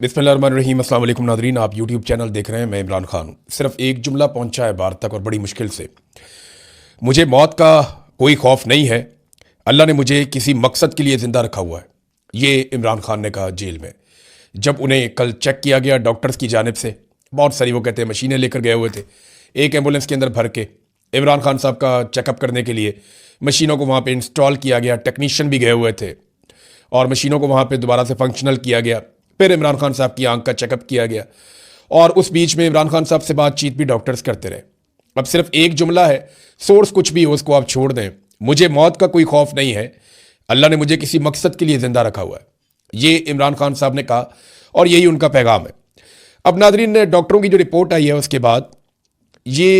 बिस्मिल्लाहिर्रहमानिर्रहीम। अस्सलाम वालेकुम नादरीन, आप यूट्यूब चैनल देख रहे हैं। मैं इमरान खान हूँ। सिर्फ एक जुमला पहुँचा है बार तक और बड़ी मुश्किल से। मुझे मौत का कोई खौफ नहीं है। अल्लाह ने मुझे किसी मकसद के लिए ज़िंदा रखा हुआ है। ये इमरान खान ने कहा जेल में, जब उन्हें कल चेक किया गया डॉक्टर्स की जानिब से। बहुत सारी वो कहते हैं मशीनें लेकर गए हुए थे एक एम्बुलेंस के अंदर भर के इमरान खान साहब का चेकअप करने के लिए। मशीनों को वहाँ पे इंस्टॉल किया गया, टेक्नीशियन भी गए हुए थे और मशीनों को वहाँ पे दोबारा से फंक्शनल किया गया। फिर इमरान खान साहब की आंख का चेकअप किया गया और उस बीच में इमरान खान साहब से बातचीत भी डॉक्टर्स करते रहे। अब सिर्फ एक जुमला है, सोर्स कुछ भी हो उसको आप छोड़ दें, मुझे मौत का कोई खौफ नहीं है। अल्लाह ने मुझे किसी मकसद के लिए ज़िंदा रखा हुआ है। ये इमरान खान साहब ने कहा और यही उनका पैगाम है। अब नादरीन, डॉक्टरों की जो रिपोर्ट आई है उसके बाद ये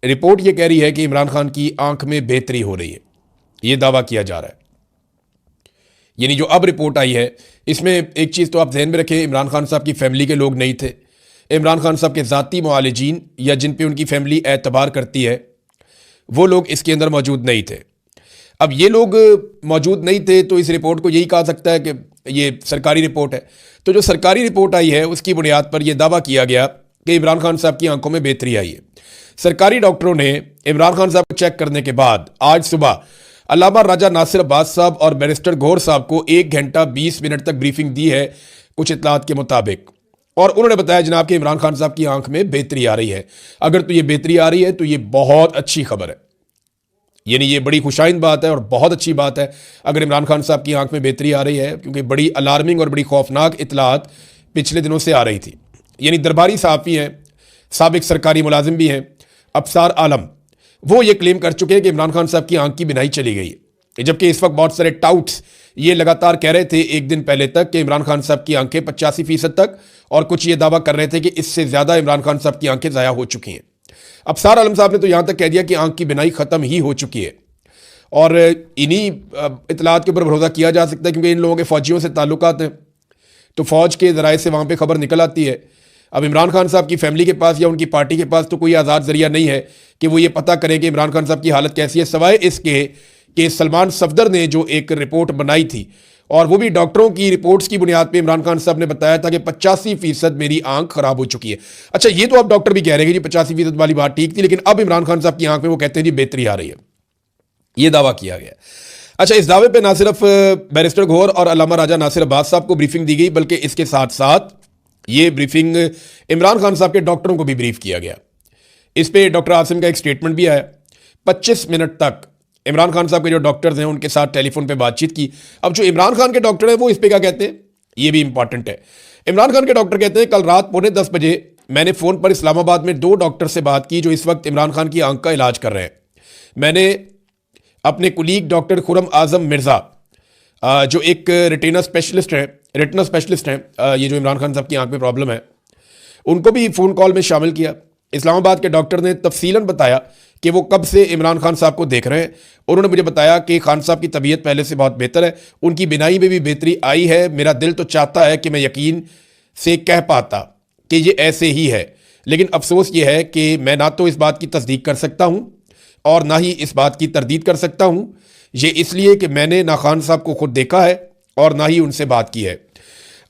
रिपोर्ट ये कह रही है कि इमरान खान की आंख में बेहतरी हो रही है। ये दावा किया जा रहा है। यानी जो अब रिपोर्ट आई है इसमें एक चीज़ तो आप ध्यान में रखें, इमरान खान साहब की फैमिली के लोग नहीं थे। इमरान खान साहब के ज़ाती मुआलिजीन या जिन पे उनकी फैमिली एतबार करती है वो लोग इसके अंदर मौजूद नहीं थे। अब ये लोग मौजूद नहीं थे तो इस रिपोर्ट को यही कहा सकता है कि ये सरकारी रिपोर्ट है। तो जो सरकारी रिपोर्ट आई है उसकी बुनियाद पर यह दावा किया गया कि इमरान खान साहब की आंखों में बेहतरी आई है। सरकारी डॉक्टरों ने इमरान खान साहब को चेक करने के बाद आज सुबह अल्लामा राजा नासिर अब्बास साहब और बैरिस्टर गौहर साहब को 1 घंटा 20 मिनट तक ब्रीफिंग दी है कुछ इतलात के मुताबिक। और उन्होंने बताया जनाब कि इमरान खान साहब की आंख में बेहतरी आ रही है। अगर तो ये बेहतरी आ रही है तो ये बहुत अच्छी खबर है। यानी ये बड़ी खुशाइंद बात है और बहुत अच्छी बात है अगर इमरान खान साहब की आंख में बेहतरी आ रही है, क्योंकि बड़ी अलार्मिंग और बड़ी खौफनाक इतलात पिछले दिनों से आ रही थी। यानी दरबारी सहाफ़ी हैं, साबिक सरकारी मुलाजिम भी हैं, अफसार आलम, वो ये क्लेम कर चुके हैं कि इमरान खान साहब की आंख की बिनाई चली गई है। जबकि इस वक्त बहुत सारे टाउट्स ये लगातार कह रहे थे एक दिन पहले तक कि इमरान खान साहब की आंखें 85% तक, और कुछ ये दावा कर रहे थे कि इससे ज़्यादा इमरान खान साहब की आंखें ज़ाया हो चुकी हैं। अफसार आलम साहब ने तो यहाँ तक कह दिया कि आंख की बिनाई ख़त्म ही हो चुकी है। और इन्हीं इतलात के ऊपर भरोसा किया जा सकता है क्योंकि इन लोगों के फ़ौजियों से ताल्लुकात हैं, तो फ़ौज के ज़राए से वहाँ पर खबर निकल आती है। अब इमरान खान साहब की फैमिली के पास या उनकी पार्टी के पास तो कोई आज़ाद ज़रिया नहीं है कि वो ये पता करें कि इमरान खान साहब की हालत कैसी है, सवाए इसके कि सलमान सफदर ने जो एक रिपोर्ट बनाई थी और वो भी डॉक्टरों की रिपोर्ट्स की बुनियाद पे इमरान खान साहब ने बताया था कि 85% मेरी आंख खराब हो चुकी है। अच्छा, ये तो अब डॉक्टर भी कह रहे हैं कि जी 85% वाली बात ठीक थी, लेकिन अब इमरान खान साहब की आंख में वो कहते हैं जी बेहतरी आ रही है। ये दावा किया गया। अच्छा, इस दावे पर ना सिर्फ बैरिस्टर गौहर और अल्लामा राजा नासिर अब्बास साहब को ब्रीफिंग दी गई, बल्कि इसके साथ साथ ये ब्रीफिंग इमरान खान साहब के डॉक्टरों को भी ब्रीफ किया गया। इस पे डॉक्टर आसिम का एक स्टेटमेंट भी आया। 25 मिनट तक इमरान खान साहब के जो डॉक्टर्स हैं उनके साथ टेलीफोन पे बातचीत की। अब जो इमरान खान के डॉक्टर हैं वो इस पे क्या कहते हैं, ये भी इंपॉर्टेंट है। इमरान खान के डॉक्टर कहते हैं कल रात 9:45 बजे मैंने फ़ोन पर इस्लामाबाद में 2 डॉक्टर से बात की जो इस वक्त इमरान खान की आंख का इलाज कर रहे हैं। मैंने अपने कुलीग डॉक्टर खुरम आजम मिर्ज़ा, जो एक रेटिना स्पेशलिस्ट हैं, ये जो इमरान खान साहब की आंख में प्रॉब्लम है, उनको भी फ़ोन कॉल में शामिल किया। इस्लामाबाद के डॉक्टर ने तफसीलन बताया कि वो कब से इमरान खान साहब को देख रहे हैं। उन्होंने मुझे बताया कि खान साहब की तबीयत पहले से बहुत बेहतर है, उनकी बिनाई में भी बेहतरी आई है। मेरा दिल तो चाहता है कि मैं यकीन से कह पाता कि ये ऐसे ही है, लेकिन अफसोस ये है कि मैं ना तो इस बात की तस्दीक कर सकता हूँ और ना ही इस बात की तरदीद कर सकता हूँ। ये इसलिए कि मैंने ना खान साहब को खुद देखा है और ना ही उनसे बात की है।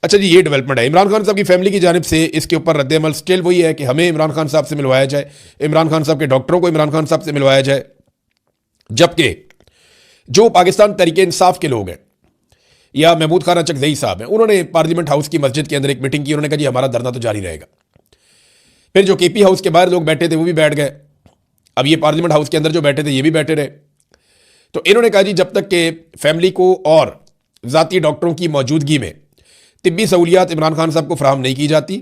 अच्छा जी, ये डेवलपमेंट है। इमरान खान साहब की फैमिली की जानिब से इसके ऊपर रद्द-ए-अमल स्टिल वही है कि हमें इमरान खान साहब से मिलवाया जाए, इमरान खान साहब के डॉक्टरों को इमरान खान साहब से मिलवाया जाए। जबकि जो पाकिस्तान तहरीक-ए-इंसाफ के लोग हैं या महमूद खान चकज़ई साहब हैं, उन्होंने पार्लियामेंट हाउस की मस्जिद के अंदर एक मीटिंग की। उन्होंने कहा जी हमारा धरना तो जारी रहेगा। फिर जो KP हाउस के बाहर लोग बैठे थे वो भी बैठ गए। अब ये पार्लियामेंट हाउस के अंदर जो बैठे थे ये भी बैठे रहे। तो इन्होंने कहा जी जब तक कि फैमिली को और ज़ाती डॉक्टरों की मौजूदगी में तिब्बी सहूलियात इमरान खान साहब को फराहम नहीं की जाती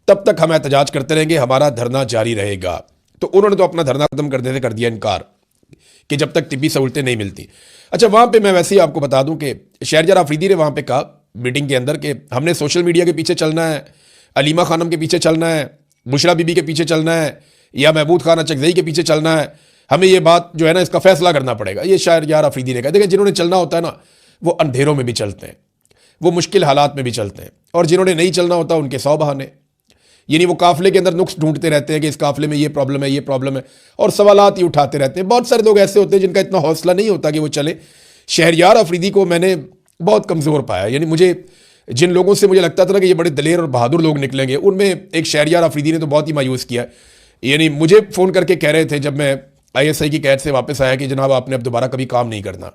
तब तक हम एहतजाज करते रहेंगे, हमारा धरना जारी रहेगा। तो उन्होंने तो अपना धरना खत्म करने से कर दिया इनकार कि जब तक तिब्बी सहूलतें नहीं मिलती। अच्छा, वहाँ पे मैं वैसे ही आपको बता दूं कि शहरयार आफरीदी ने वहाँ पे कहा मीटिंग के अंदर कि हमने सोशल मीडिया के पीछे चलना है, अलीमा खानम के पीछे चलना है, बुशरा बीबी के पीछे चलना है या महमूद खान चकज़ई के पीछे चलना है, हमें ये बात जो है ना इसका फैसला करना पड़ेगा। ये शहरयार आफरीदी ने कहा। देखिए, जिन्होंने चलना होता है ना वो अंधेरों में भी चलते हैं, वो मुश्किल हालात में भी चलते हैं, और जिन्होंने नहीं चलना होता उनके 100 बहाने। यानी वो काफिले के अंदर नुक्स ढूंढते रहते हैं कि इस काफिले में ये प्रॉब्लम है, ये प्रॉब्लम है, और सवालात ही उठाते रहते हैं। बहुत सारे लोग ऐसे होते हैं जिनका इतना हौसला नहीं होता कि वो चले। शहरयार अफरीदी को मैंने बहुत कमज़ोर पाया। यानी मुझे जिन लोगों से मुझे लगता था ना कि ये बड़े दलेर और बहादुर लोग निकलेंगे, उनमें एक शहरयार अफरीदी ने तो बहुत ही मायूस किया। यानी मुझे फ़ोन करके कह रहे थे जब मैं ISI की कैद से वापस आया कि जनाब आपने अब दोबारा कभी काम नहीं करना।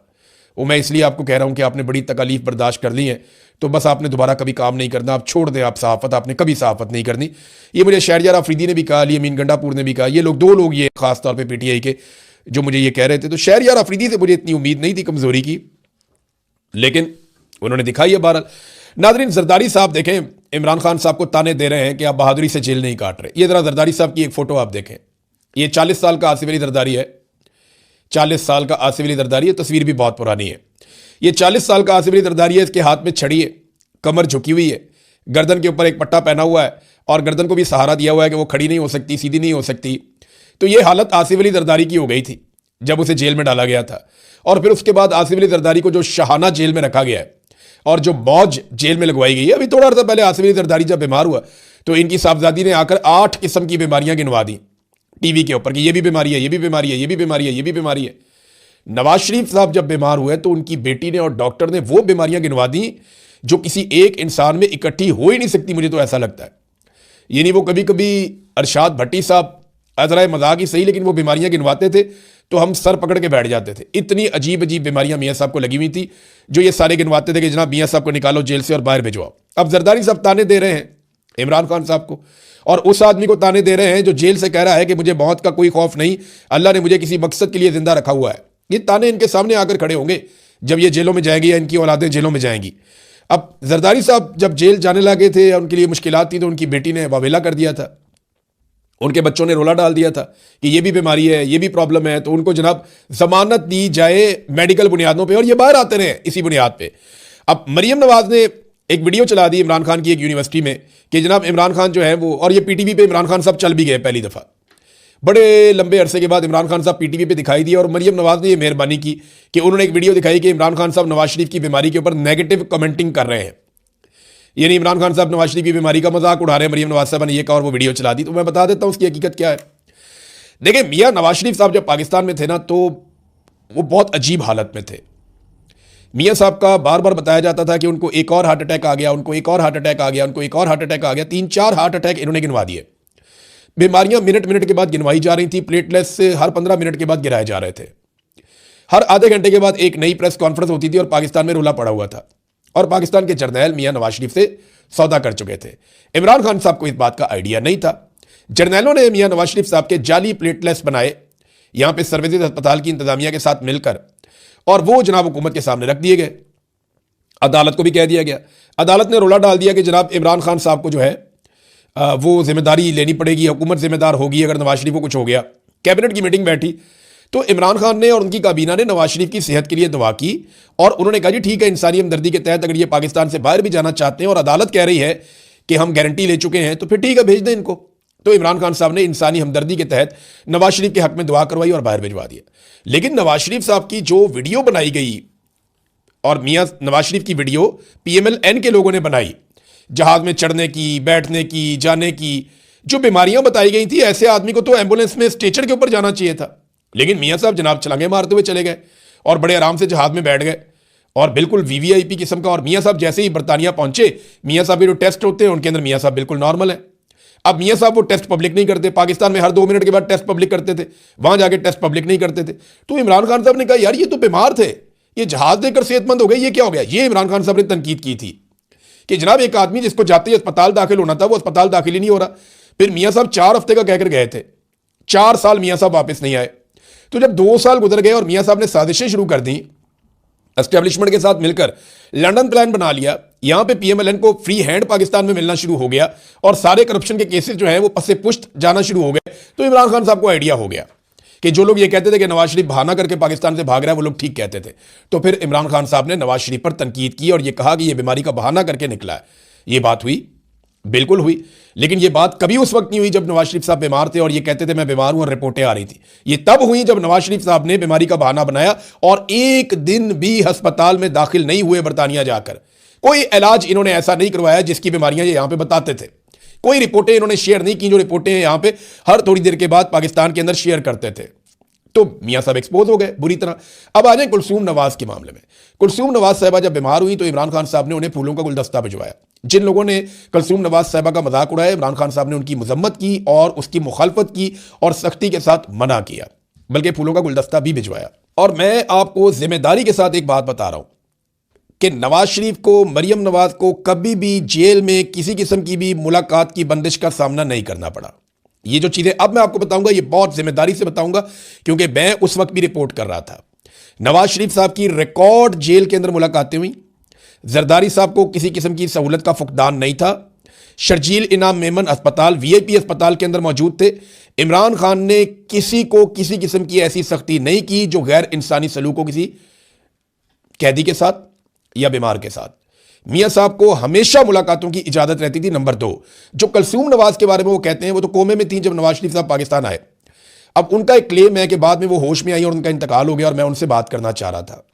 वो मैं इसलिए आपको कह रहा हूँ कि आपने बड़ी तकालीफ बर्दाश्त कर ली है, तो बस आपने दोबारा कभी काम नहीं करना, आप छोड़ दें आप सहाफ़त, आपने कभी सहाफ़त नहीं करनी। ये मुझे शहरयार अफरीदी ने भी कहा, अली अमीन गंडापुर ने भी कहा, ये लोग 2 लोग ये ख़ास तौर पे PTI के जो मुझे ये कह रहे थे। तो शहरयार अफरीदी से मुझे इतनी उम्मीद नहीं थी कमज़ोरी की, लेकिन उन्होंने दिखाई है। बहरहाल नाज़रीन, जरदारी साहब देखें, इमरान खान साहब को ताने दे रहे हैं कि आप बहादुरी से जेल नहीं काट रहे। ये ज़रा जरदारी साहब की एक फ़ोटो आप देखें, ये 40 साल का आसिफ अली जरदारी है, 40 साल का आसिफ अली जरदारी है। तस्वीर भी बहुत पुरानी है। ये 40 साल का आसिफ अली जरदारी है, इसके हाथ में छड़ी है, कमर झुकी हुई है, गर्दन के ऊपर एक पट्टा पहना हुआ है और गर्दन को भी सहारा दिया हुआ है कि वो खड़ी नहीं हो सकती, सीधी नहीं हो सकती। तो ये हालत आसिफ अली जरदारी की हो गई थी जब उसे जेल में डाला गया था। और फिर उसके बाद आसिफ अली जरदारी को जो शाहाना जेल में रखा गया है और जो मौज जेल में लगवाई गई है। अभी थोड़ा अर्सा पहले आसिफ अली जरदारी जब बीमार हुआ तो इनकी साहबजादी ने आकर 8 किस्म की बीमारियां गिनवा दी टीवी के ऊपर कि ये भी बीमारी है, ये भी बीमारी है, ये भी बीमारी है, ये भी बीमारी है। नवाज शरीफ साहब जब बीमार हुए तो उनकी बेटी ने और डॉक्टर ने वो बीमारियां गिनवा दी जो किसी एक इंसान में इकट्ठी हो ही नहीं सकती, मुझे तो ऐसा लगता है। यानी वो कभी कभी अरशाद भट्टी साहब अजरा मजाक ही सही, लेकिन वो बीमारियां गिनवाते थे तो हम सर पकड़ के बैठ जाते थे। इतनी अजीब अजीब बीमारियां मियाँ साहब को लगी हुई थी जो ये सारे गिनवाते थे कि जनाब मियाँ साहब को निकालो जेल से और बाहर भिजवाओ। अब जरदारी साहब ताने दे रहे हैं इमरान खान साहब को, और उस आदमी को ताने दे रहे हैं जो जेल से कह रहा है कि मुझे मौत का कोई खौफ नहीं, अल्लाह ने मुझे किसी मकसद के लिए जिंदा रखा हुआ है। ये ताने इनके सामने आकर खड़े होंगे जब ये जेलों में जाएंगी या इनकी औलादें जेलों में जाएंगी। अब जरदारी साहब जब जेल जाने लगे थे, उनके लिए मुश्किलात थी, तो उनकी बेटी ने वावेला कर दिया था, उनके बच्चों ने रोला डाल दिया था कि ये भी बीमारी है, ये भी प्रॉब्लम है, तो उनको जनाब जमानत दी जाए मेडिकल बुनियादों पे और ये बाहर आते रहे इसी बुनियाद पे। अब मरियम नवाज ने एक वीडियो चला दी इमरान खान की एक यूनिवर्सिटी में कि जनाब इमरान खान जो है वो, और ये PTV पे इमरान खान साहब चल भी गए पहली दफ़ा, बड़े लंबे अरसे के बाद इमरान खान साहब PTV पे दिखाई दिए। और मरियम नवाज ने ये मेहरबानी की कि उन्होंने एक वीडियो दिखाई कि इमरान खान साहब नवाज शरीफ की बीमारी के ऊपर नेगेटिव कमेंटिंग कर रहे हैं। यानी इमरान खान साहब नवाज शरीफ की बीमारी का मजाक उड़ा रहे हैं। मरियम नवाज साहब ने ये कहा और वो वीडियो चला दी। तो मैं बता देता हूँ उसकी हकीकत क्या है। देखिए, मियाँ नवाज शरीफ साहब जब पाकिस्तान में थे ना तो वो बहुत अजीब हालत में थे। मियाँ साहब का बार बार बताया जाता था कि उनको एक और हार्ट अटैक आ गया, उनको एक और हार्ट अटैक आ गया, उनको एक और हार्ट अटैक आ गया। 3-4 हार्ट अटैक इन्होंने गिनवा दिए। बीमारियां मिनट मिनट के बाद गिनवाई जा रही थी, प्लेटलेट्स से हर 15 मिनट के बाद गिराए जा रहे थे। हर आधे घंटे के बाद एक नई प्रेस कॉन्फ्रेंस होती थी और पाकिस्तान में रुला पड़ा हुआ था। और पाकिस्तान के जर्नैल मियाँ नवाज शरीफ से सौदा कर चुके थे। इमरान खान साहब को इस बात का आइडिया नहीं था। जर्नैलों ने मियाँ नवाज शरीफ साहब के जाली प्लेटलेट्स बनाए यहाँ पे सर्विसेज अस्पताल की इंतजामिया के साथ मिलकर, और वो जनाब हुकूमत के सामने रख दिए गए। अदालत को भी कह दिया गया, अदालत ने रोला डाल दिया कि जनाब इमरान खान साहब को जो है वो जिम्मेदारी लेनी पड़ेगी, हुकूमत जिम्मेदार होगी अगर नवाज शरीफ को कुछ हो गया। कैबिनेट की मीटिंग बैठी तो इमरान खान ने और उनकी काबीना ने नवाज शरीफ की सेहत के लिए दुआ की और उन्होंने कहा जी ठीक है, इंसानी हमदर्दी के तहत अगर ये पाकिस्तान से बाहर भी जाना चाहते हैं और अदालत कह रही है कि हम गारंटी ले चुके हैं तो फिर ठीक है, भेज दें इनको। तो इमरान खान साहब ने इंसानी हमदर्दी के तहत नवाज शरीफ के हक में दुआ करवाई और बाहर भिजवा दिया। लेकिन नवाज शरीफ साहब की जो वीडियो बनाई गई, और मियाँ नवाज शरीफ की वीडियो PMLN के लोगों ने बनाई, जहाज में चढ़ने की, बैठने की, जाने की, जो बीमारियां बताई गई थी, ऐसे आदमी को तो एम्बुलेंस में स्ट्रेचर के ऊपर जाना चाहिए था। लेकिन मियाँ साहब जनाब छलांगे मारते हुए चले गए और बड़े आराम से जहाज में बैठ गए और बिल्कुल VVIP किस्म का। और मियाँ साहब जैसे ही बरतानिया पहुंचे, मियाँ साहब के जो टेस्ट होते हैं उनके अंदर मियाँ साहब बिल्कुल नॉर्मल है। अब मियाँ साहब वो टेस्ट पब्लिक नहीं करते, पाकिस्तान में हर 2 मिनट के बाद टेस्ट पब्लिक करते थे, वहां जाके टेस्ट पब्लिक नहीं करते थे। तो इमरान खान साहब ने कहा यार ये तो बीमार थे, ये जहाज देकर सेहतमंद हो गए, ये क्या हो गया। ये इमरान खान साहब ने तनकीद की थी कि जनाब एक आदमी जिसको जाते ही अस्पताल दाखिल होना था वो अस्पताल दाखिल ही नहीं हो रहा। फिर मियाँ साहब 4 हफ्ते का कहकर गए थे, 4 साल मियाँ साहब वापस नहीं आए। तो जब 2 साल गुजर गए और मियाँ साहब ने साजिशें शुरू कर दी, एस्टेब्लिशमेंट के साथ मिलकर लंदन प्लान बना लिया, यहां पे PMLN को फ्री हैंड पाकिस्तान में मिलना शुरू हो गया और सारे करप्शन के केसेस जो हैं वो पसे पुश्त जाना शुरू हो गए। तो इमरान खान साहब को आइडिया हो गया कि जो लोग ये कहते थे कि नवाज शरीफ बहाना करके पाकिस्तान से भाग रहा है, वो लोग ठीक कहते थे। तो फिर इमरान खान साहब ने नवाज शरीफ पर तनकीद की और ये कहा कि ये बीमारी का बहाना करके निकला है। ये बात हुई, बिल्कुल हुई, लेकिन ये बात कभी उस वक्त नहीं हुई जब नवाज शरीफ साहब बीमार थे और ये कहते थे मैं बीमार हूं और रिपोर्टें आ रही थी। ये तब हुई जब नवाज शरीफ साहब ने बीमारी का बहाना बनाया और एक दिन भी अस्पताल में दाखिल नहीं हुए बरतानिया जाकर। कोई इलाज इन्होंने ऐसा नहीं करवाया जिसकी बीमारियां ये यहां पे बताते थे। कोई रिपोर्टें इन्होंने शेयर नहीं की जो रिपोर्टें यहां पे हर थोड़ी देर के बाद पाकिस्तान के अंदर शेयर करते थे। तो मियां साहब एक्सपोज हो गए बुरी तरह। अब आ जाए कुलसूम नवाज के मामले में। कुलसूम नवाज साहिबा जब बीमार हुई तो इमरान खान साहब ने उन्हें फूलों का गुलदस्ता भिजवाया। जिन लोगों ने कुलसूम नवाज साहिबा का मजाक उड़ाया, इमरान खान साहब ने उनकी मजम्मत की और उसकी मुखालफत की और सख्ती के साथ मना किया, बल्कि फूलों का गुलदस्ता भी भिजवाया। और मैं आपको जिम्मेदारी के साथ एक बात बता रहा हूं कि नवाज शरीफ को, मरियम नवाज को कभी भी जेल में किसी किस्म की भी मुलाकात की बंदिश का सामना नहीं करना पड़ा। ये जो चीजें अब मैं आपको बताऊंगा, ये बहुत जिम्मेदारी से बताऊंगा, क्योंकि मैं उस वक्त भी रिपोर्ट कर रहा था। नवाज शरीफ साहब की रिकॉर्ड जेल के अंदर मुलाकातें हुई। जरदारी साहब को किसी किस्म की सहूलत का फुकदान नहीं था। शर्जील इनाम मेमन अस्पताल, वीआईपी अस्पताल के अंदर मौजूद थे। इमरान खान ने किसी को किसी किस्म की ऐसी सख्ती नहीं की जो गैर इंसानी सलूक हो किसी कैदी के साथ या बीमार के साथ। मियां साहब को हमेशा मुलाकातों की इजाजत रहती थी। नंबर 2, जो कुलसूम नवाज के बारे में वो कहते हैं, वो तो कोमे में थी जब नवाज शरीफ साहब पाकिस्तान आए। अब उनका एक क्लेम है कि बाद में वो होश में आई और उनका इंतकाल हो गया और मैं उनसे बात करना चाह रहा था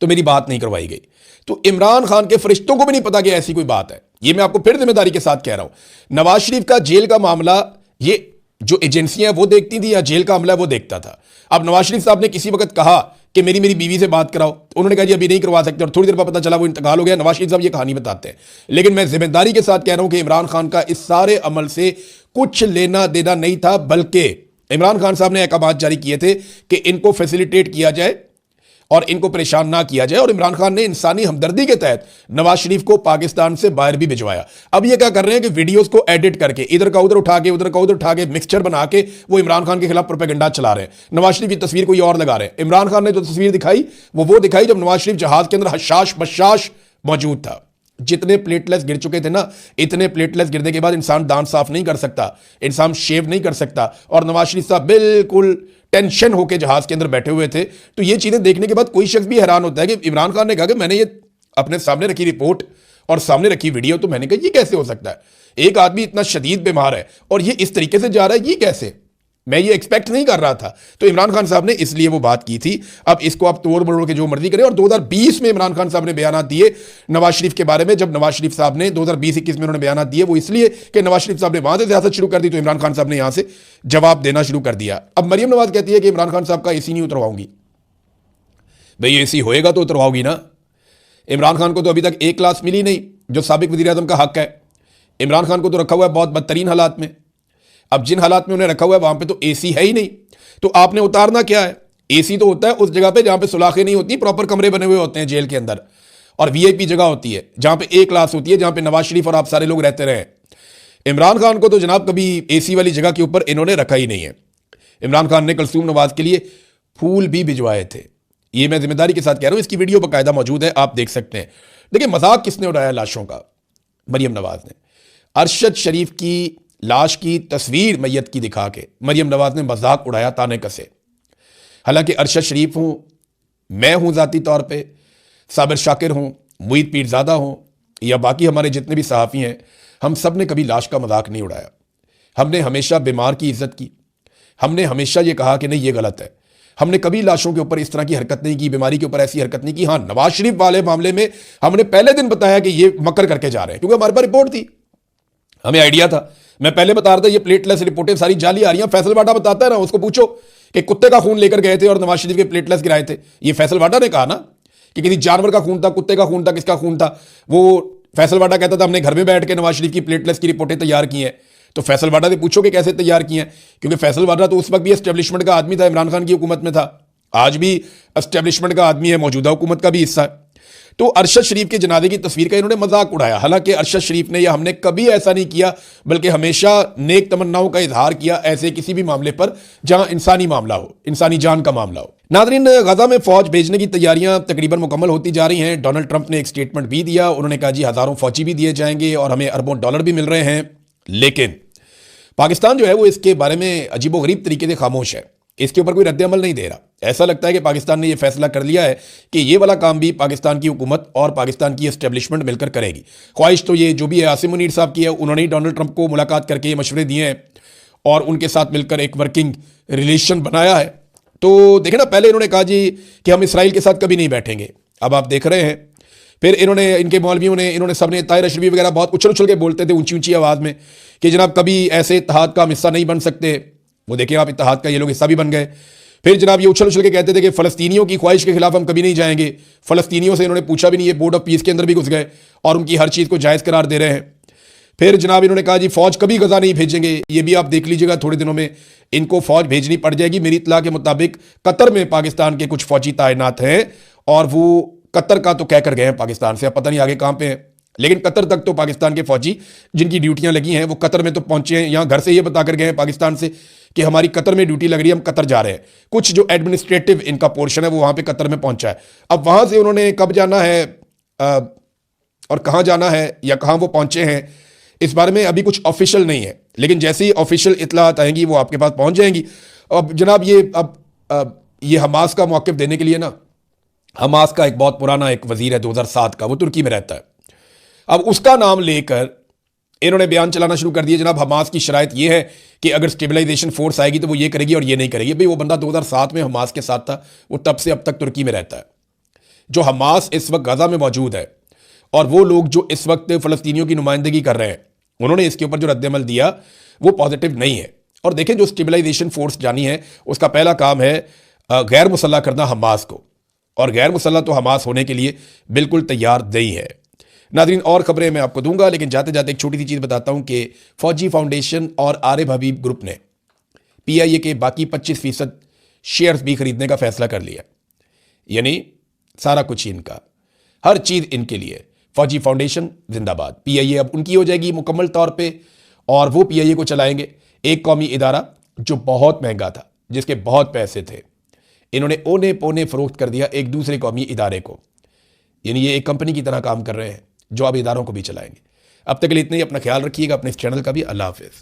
तो मेरी बात नहीं करवाई गई। तो इमरान खान के फरिश्तों को भी नहीं पता कि ऐसी कोई बात है। ये मैं आपको फिर जिम्मेदारी के साथ कह रहा हूं। नवाज शरीफ का जेल का मामला ये जो एजेंसियां वो देखती थी या जेल का मामला वो देखता था। अब नवाज शरीफ साहब ने किसी वक्त कहा कि मेरी बीवी से बात कराओ, तो उन्होंने कहा जी अभी नहीं करवा सकते, और थोड़ी देर बाद पता चला वो इंतकाल हो गया। नवाज शरीफ साहब ये कहानी बताते हैं। लेकिन मैं जिम्मेदारी के साथ कह रहा हूं कि इमरान खान का इस सारे अमल से कुछ लेना देना नहीं था, बल्कि इमरान खान साहब ने अहकाम जारी किए थे कि इनको फैसिलिटेट किया जाए और इनको परेशान ना किया जाए। और इमरान खान ने इंसानी हमदर्दी के तहत नवाज शरीफ को पाकिस्तान से बाहर भी भिजवाया। अब ये क्या कर रहे हैं कि वीडियोस को एडिट करके इधर का उधर उठा के, उधर का उधर उठा के, मिक्सचर बना के वो इमरान खान के खिलाफ प्रोपेगेंडा चला रहे हैं। नवाज शरीफ की तस्वीर कोई और लगा रहे हैं। इमरान खान ने जो तस्वीर दिखाई वो दिखाई जब नवाज शरीफ जहाज के अंदर हशाश बशाश मौजूद था। जितने प्लेटलेट्स गिर चुके थे ना, इतने प्लेटलेट्स गिरने के बाद इंसान दांत साफ नहीं कर सकता, इंसान शेव नहीं कर सकता। और नवाज शरीफ साहब बिल्कुल टेंशन होकर जहाज के अंदर बैठे हुए थे। तो ये चीजें देखने के बाद कोई शख्स भी हैरान होता है कि इमरान खान ने कहा कि मैंने ये अपने सामने रखी रिपोर्ट और सामने रखी वीडियो, तो मैंने कहा ये कैसे हो सकता है? एक आदमी इतना शदीद बीमार है और ये इस तरीके से जा रहा है, ये कैसे? मैं ये एक्सपेक्ट नहीं कर रहा था। तो इमरान खान साहब ने इसलिए वो बात की थी। अब इसको आप तोड़ मरोड़ के जो मर्जी करें। और 2020 में इमरान खान साहब ने बयान दिए नवाज शरीफ के बारे में। जब नवाज शरीफ साहब ने 2020-21 में उन्होंने बयान दिए, वो इसलिए कि नवाज शरीफ साहब ने वहां से सियासत शुरू कर दी, तो इमरान खान साहब ने यहां से जवाब देना शुरू कर दिया। अब मरियम नवाज कहती है कि इमरान खान साहब का एसी नहीं उतरवाऊंगी। भाई एसी होएगा तो उतरवाओगी ना। इमरान खान को तो अभी तक एक क्लास मिली नहीं, जो साबिक वजीर आजम का हक है। इमरान खान को तो रखा हुआ है बहुत बदतरीन हालात में। अब जिन हालात में उन्हें रखा हुआ है वहां पे तो एसी है ही नहीं, तो आपने उतारना क्या है? एसी तो होता है उस जगह पे जहां पे सुलाखें नहीं होती, प्रॉपर कमरे बने हुए होते हैं जेल के अंदर, और वीआईपी जगह होती है जहां पे एक क्लास होती है, जहां पे नवाज शरीफ और आप सारे लोग रहते रहे। इमरान खान को तो जनाब कभी एसी वाली जगह के ऊपर इन्होंने रखा ही नहीं है। इमरान खान ने कुलसूम नवाज के लिए फूल भी भिजवाए थे। ये मैं जिम्मेदारी के साथ कह रहा हूं, इसकी वीडियो बाकायदा मौजूद है, आप देख सकते हैं। देखिए मजाक किसने उड़ाया लाशों का? मरियम नवाज ने। अरशद शरीफ की लाश की तस्वीर मैयत की दिखा के मरियम नवाज ने मजाक उड़ाया ताने कसे। हालांकि अरशद शरीफ हूं, मैं हूं जाती तौर पे, साबिर शाकिर हूं, मुईद पीरजादा हूं, या बाकी हमारे जितने भी सहाफ़ी हैं, हम सब ने कभी लाश का मजाक नहीं उड़ाया। हमने हमेशा बीमार की इज्जत की। हमने हमेशा ये कहा कि नहीं ये गलत है। हमने कभी लाशों के ऊपर इस तरह की हरकत नहीं की, बीमारी के ऊपर ऐसी हरकत नहीं की। हाँ, नवाज शरीफ वाले मामले में हमने पहले दिन बताया कि ये मकर करके जा रहे हैं, क्योंकि हमारे पास रिपोर्ट थी, हमें आइडिया था। मैं पहले बता रहा था ये प्लेटलेस रिपोर्टें सारी जाली आ रही हैं। फैसल वाडा बताता है ना, उसको पूछो कि कुत्ते का खून लेकर गए थे और नवाज शरीफ के प्लेटलेस गिराए थे। ये फैसल वाडा ने कहा ना कि किसी जानवर का खून था, कुत्ते का खून था, किसका खून था? वो फैसल वाडा कहता था हमने घर में बैठ के नवाज शरीफ की प्लेटलेस की रिपोर्टें तैयार की हैं। तो फैसल वाडा से पूछो कि कैसे तैयार की हैं, क्योंकि फैसल वाडा तो उस वक्त भी एस्टेब्लिशमेंट का आदमी था, इमरान खान की हुकूमत में था, आज भी एस्टेब्लिशमेंट का आदमी है, मौजूदा हुकूमत का भी हिस्सा है। तो अरशद शरीफ के जनाजे की तस्वीर का इन्होंने मजाक उड़ाया। हालांकि अरशद शरीफ ने या हमने कभी ऐसा नहीं किया, बल्कि हमेशा नेक तमन्नाओं का इजहार किया ऐसे किसी भी मामले पर जहां इंसानी मामला हो, इंसानी जान का मामला हो। नादरीन, गजा में फौज भेजने की तैयारियां तकरीबन मुकम्मल होती जा रही हैं। डोनाल्ड ट्रंप ने एक स्टेटमेंट भी दिया। उन्होंने कहा जी हजारों फौजी भी दिए जाएंगे और हमें अरबों डॉलर भी मिल रहे हैं। लेकिन पाकिस्तान जो है वो इसके बारे में अजीबोगरीब तरीके से खामोश है, इसके ऊपर कोई रद्द-ए-अमल नहीं दे रहा। ऐसा लगता है कि पाकिस्तान ने यह फैसला कर लिया है कि ये वाला काम भी पाकिस्तान की हुकूमत और पाकिस्तान की एस्टेब्लिशमेंट मिलकर करेगी। ख्वाहिश तो ये जो भी है आसिम मुनीर साहब की है, उन्होंने ही डोनाल्ड ट्रंप को मुलाकात करके ये मशवरे दिए हैं और उनके साथ मिलकर एक वर्किंग रिलेशन बनाया है। तो देखें ना, पहले इन्होंने कहा जी कि हम इसराइल के साथ कभी नहीं बैठेंगे, अब आप देख रहे हैं। फिर इन्होंने, इनके मौलवियों ने, इन्होंने सबने, ताहिर अशरफी वगैरह बहुत उछल उछल के बोलते थे ऊंची ऊंची आवाज़ में कि जनाब कभी ऐसे इत्तेहाद का हम हिस्सा नहीं बन सकते। वो देखें आप, इत्तेहाद का ये लोग हिस्सा भी बन गए। फिर जनाब ये उछल उछल के कहते थे कि फ़लस्तीनियों की ख्वाहिश के खिलाफ हम कभी नहीं जाएंगे। फ़लस्तीनियों से इन्होंने पूछा भी नहीं, ये बोर्ड ऑफ पीस के अंदर भी घुस गए और उनकी हर चीज़ को जायज़ करार दे रहे हैं। फिर जनाब इन्होंने कहा जी फ़ौज कभी गजा नहीं भेजेंगे। ये भी आप देख लीजिएगा, थोड़े दिनों में इनको फ़ौज भेजनी पड़ जाएगी। मेरी इत्तला के मुताबिक कतर में पाकिस्तान के कुछ फ़ौजी तैनात हैं और वो कतर का तो कह कर गए हैं पाकिस्तान से, अब पता नहीं आगे कहाँ पे हैं, लेकिन कतर तक तो पाकिस्तान के फौजी जिनकी ड्यूटियां लगी हैं वो कतर में तो पहुंचे हैं। यहाँ घर से ये बता कर गए हैं पाकिस्तान से कि हमारी कतर में ड्यूटी लग रही है, हम कतर जा रहे हैं। कुछ जो एडमिनिस्ट्रेटिव इनका पोर्शन है वो वहाँ पे कतर में पहुंचा है। अब वहाँ से उन्होंने कब जाना है और कहाँ जाना है या कहाँ वो पहुंचे हैं, इस बारे में अभी कुछ ऑफिशियल नहीं है, लेकिन जैसे ही ऑफिशियल इतलात आएंगी वो आपके पास पहुंच जाएंगी। अब जनाब ये हमास का मौक़िफ़ देने के लिए ना, हमास का एक बहुत पुराना एक वजीर है 2007 का, वो तुर्की में रहता है। अब उसका नाम लेकर इन्होंने बयान चलाना शुरू कर दिया, जनाब हमास की शराइत ये है कि अगर स्टेबलाइजेशन फोर्स आएगी तो वो ये करेगी और ये नहीं करेगी। भाई वो बंदा 2007 में हमास के साथ था, वो तब से अब तक तुर्की में रहता है। जो हमास इस वक्त गाजा में मौजूद है और वो लोग जो इस वक्त फ़लस्तीनियों की नुमाइंदगी कर रहे हैं, उन्होंने इसके ऊपर जो रद्दमल दिया वो पॉजिटिव नहीं है। और देखें, जो स्टेबलाइजेशन फोर्स जानी है उसका पहला काम है गैर मुसल्लह करना हमास को, और गैर मुसल्लह तो हमास होने के लिए बिल्कुल तैयार नहीं है। नाज़रीन, और खबरें मैं आपको दूंगा, लेकिन जाते जाते एक छोटी सी चीज़ बताता हूं कि फौजी फाउंडेशन और आरिफ हबीब ग्रुप ने PIA के बाकी 25% शेयर्स भी खरीदने का फैसला कर लिया। यानी सारा कुछ ही इनका, हर चीज़ इनके लिए। फौजी फाउंडेशन जिंदाबाद, PIA अब उनकी हो जाएगी मुकम्मल तौर पे, और वो PIA को चलाएंगे। एक कौमी इदारा जो बहुत महंगा था, जिसके बहुत पैसे थे, इन्होंने ओने पोने फरोख्त कर दिया एक दूसरे कौमी इदारे को। यानी ये एक कंपनी की तरह काम कर रहे हैं जो अब इदारों को भी चलाएंगे। अब तक के लिए इतना ही। अपना ख्याल रखिएगा, अपने इस चैनल का भी। अल्लाह हाफिज़।